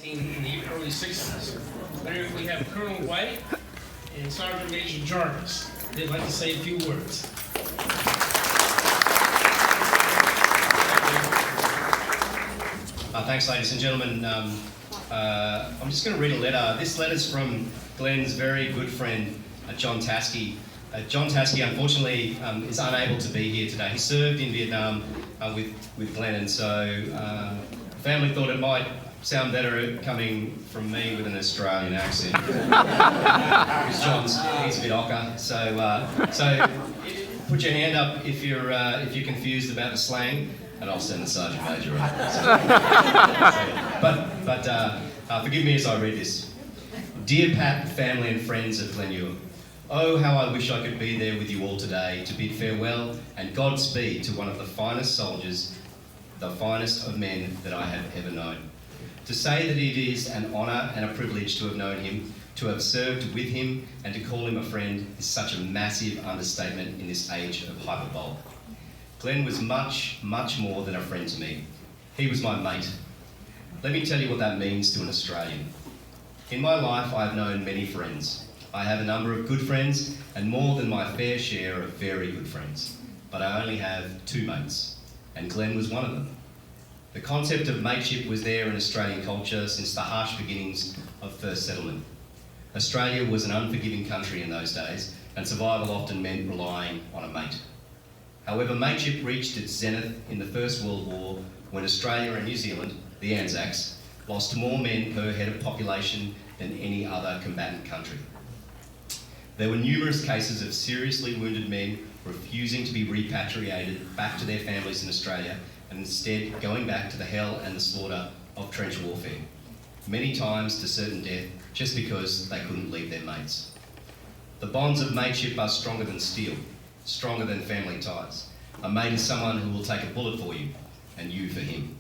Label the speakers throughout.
Speaker 1: In the early 60s. We have Colonel White and Sergeant Major Jarvis. They'd like to say a few words.
Speaker 2: Thanks, ladies and gentlemen. I'm just going to read a letter. This letter's from Glenn's very good friend, John Taskey. John Taskey, unfortunately, is unable to be here today. He served in Vietnam with Glenn, and so the family thought it might sound better coming from me with an Australian accent. Because he's a bit ochre, so put your hand up if you're confused about the slang, and I'll send the Sergeant Major on. But forgive me as I read this. Dear Pat, family and friends of Glen Eure, oh how I wish I could be there with you all today to bid farewell and Godspeed to one of the finest soldiers, the finest of men that I have ever known. To say that it is an honour and a privilege to have known him, to have served with him, and to call him a friend is such a massive understatement in this age of hyperbole. Glenn was much, much more than a friend to me. He was my mate. Let me tell you what that means to an Australian. In my life, I have known many friends. I have a number of good friends and more than my fair share of very good friends. But I only have two mates, and Glenn was one of them. The concept of mateship was there in Australian culture since the harsh beginnings of first settlement. Australia was an unforgiving country in those days, and survival often meant relying on a mate. However, mateship reached its zenith in the First World War when Australia and New Zealand, the Anzacs, lost more men per head of population than any other combatant country. There were numerous cases of seriously wounded men refusing to be repatriated back to their families in Australia and instead going back to the hell and the slaughter of trench warfare, many times to certain death just because they couldn't leave their mates. The bonds of mateship are stronger than steel, stronger than family ties. A mate is someone who will take a bullet for you, and you for him.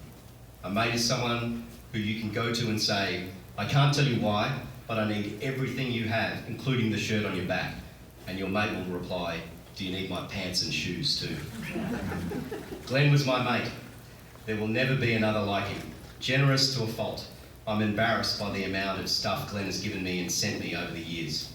Speaker 2: A mate is someone who you can go to and say, I can't tell you why, but I need everything you have, including the shirt on your back. And your mate will reply, do you need my pants and shoes too? Glenn was my mate. There will never be another like him. Generous to a fault. I'm embarrassed by the amount of stuff Glenn has given me and sent me over the years.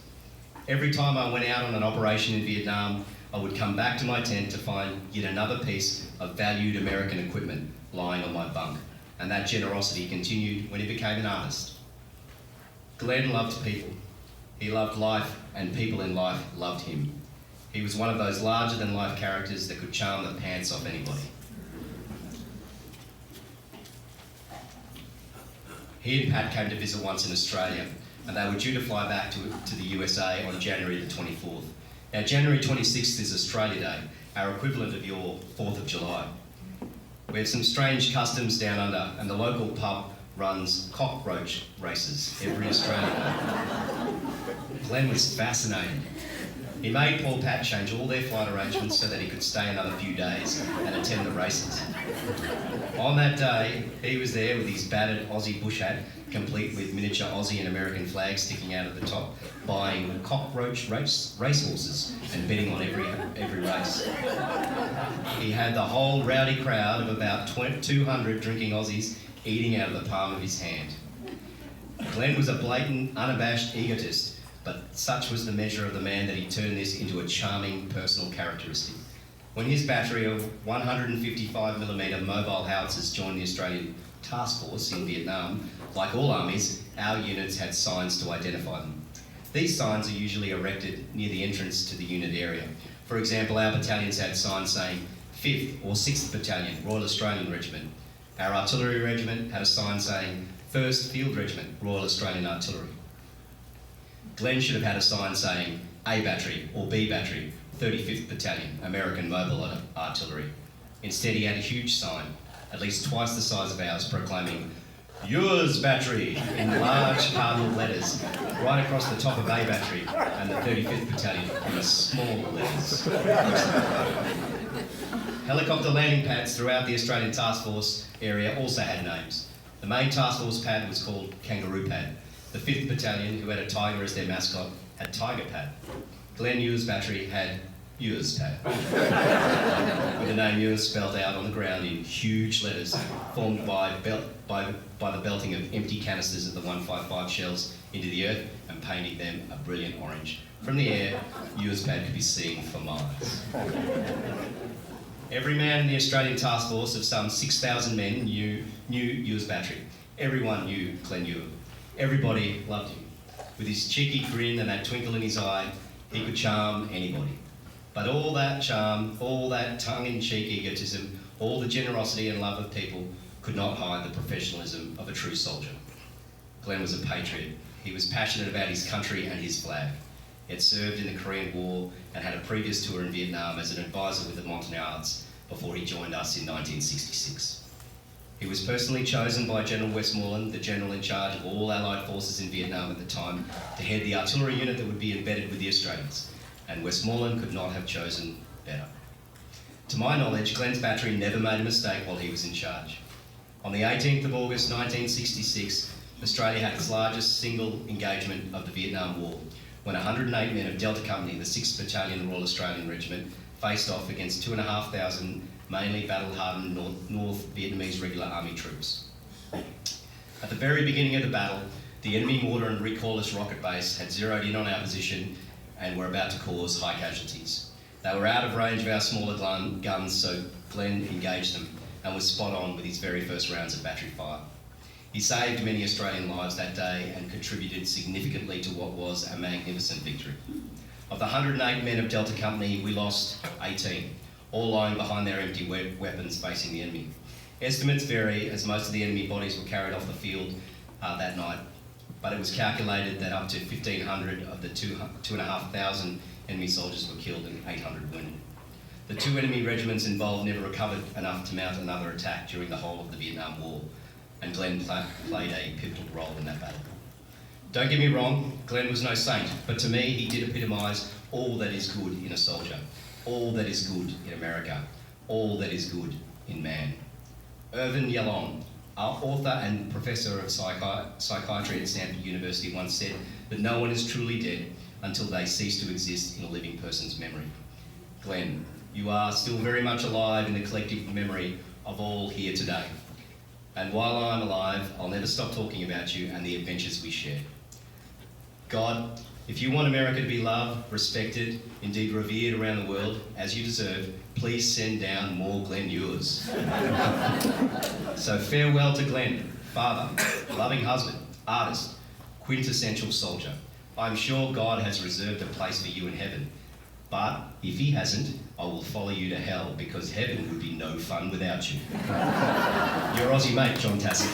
Speaker 2: Every time I went out on an operation in Vietnam, I would come back to my tent to find yet another piece of valued American equipment lying on my bunk. And that generosity continued when he became an artist. Glenn loved people. He loved life, and people in life loved him. He was one of those larger-than-life characters that could charm the pants off anybody. He and Pat came to visit once in Australia, and they were due to fly back to the USA on January the 24th. Now, January 26th is Australia Day, our equivalent of your 4th of July. We have some strange customs down under, and the local pub runs cockroach races every Australian day. Glenn was fascinated. He made poor Pat change all their flight arrangements so that he could stay another few days and attend the races. On that day, he was there with his battered Aussie bush hat, complete with miniature Aussie and American flags sticking out of the top, buying cockroach racehorses and betting on every race. He had the whole rowdy crowd of about 200 drinking Aussies eating out of the palm of his hand. Glenn was a blatant, unabashed egotist, but such was the measure of the man that he turned this into a charming personal characteristic. When his battery of 155mm mobile howitzers joined the Australian Task Force in Vietnam, like all armies, our units had signs to identify them. These signs are usually erected near the entrance to the unit area. For example, our battalions had signs saying 5th or 6th Battalion, Royal Australian Regiment. Our artillery regiment had a sign saying 1st Field Regiment, Royal Australian Artillery. Glenn should have had a sign saying A Battery or B Battery, 35th Battalion, American Mobile Artillery. Instead, he had a huge sign, at least twice the size of ours, proclaiming Eure's Battery in large cardinal letters right across the top of A Battery and the 35th Battalion in small letters. Helicopter landing pads throughout the Australian Task Force area also had names. The main Task Force pad was called Kangaroo Pad. The 5th Battalion, who had a tiger as their mascot, had Tiger Pad. Glen Eure's battery had Eures pad. With the name Eure spelled out on the ground in huge letters formed by the belting of empty canisters of the 155 shells into the earth and painting them a brilliant orange. From the air, Eures pad could be seen for miles. Every man in the Australian task force of some 6,000 men knew Eures battery. Everyone knew Glenn Eure. Everybody loved him. With his cheeky grin and that twinkle in his eye, he could charm anybody. But all that charm, all that tongue-in-cheek egotism, all the generosity and love of people could not hide the professionalism of a true soldier. Glenn was a patriot. He was passionate about his country and his flag. He had served in the Korean War and had a previous tour in Vietnam as an advisor with the Montagnards before he joined us in 1966. He was personally chosen by General Westmoreland, the general in charge of all Allied forces in Vietnam at the time, to head the artillery unit that would be embedded with the Australians, and Westmoreland could not have chosen better. To my knowledge, Glenn's battery never made a mistake while he was in charge. On the 18th of August 1966, Australia had its largest single engagement of the Vietnam War, when 108 men of Delta Company, the 6th Battalion Royal Australian Regiment, faced off against 2,500 mainly battle-hardened North Vietnamese regular army troops. At the very beginning of the battle, the enemy mortar and recoilless rocket base had zeroed in on our position and were about to cause high casualties. They were out of range of our smaller guns, so Glenn engaged them and was spot on with his very first rounds of battery fire. He saved many Australian lives that day and contributed significantly to what was a magnificent victory. Of the 108 men of Delta Company, we lost 18, all lying behind their empty weapons facing the enemy. Estimates vary, as most of the enemy bodies were carried off the field that night, but it was calculated that up to 1,500 of the 2,500 enemy soldiers were killed and 800 wounded. The two enemy regiments involved never recovered enough to mount another attack during the whole of the Vietnam War, and Glenn played a pivotal role in that battle. Don't get me wrong, Glenn was no saint, but to me he did epitomise all that is good in a soldier, all that is good in America, all that is good in man. Irvin Yalom, our author and professor of psychiatry at Stanford University, once said that no one is truly dead until they cease to exist in a living person's memory. Glenn, you are still very much alive in the collective memory of all here today. And while I'm alive, I'll never stop talking about you and the adventures we shared. God, if you want America to be loved, respected, indeed revered around the world, as you deserve, please send down more Glenn Eures. So farewell to Glenn, father, loving husband, artist, quintessential soldier. I'm sure God has reserved a place for you in heaven. But if he hasn't, I will follow you to hell, because heaven would be no fun without you. Your Aussie mate, John Tassie.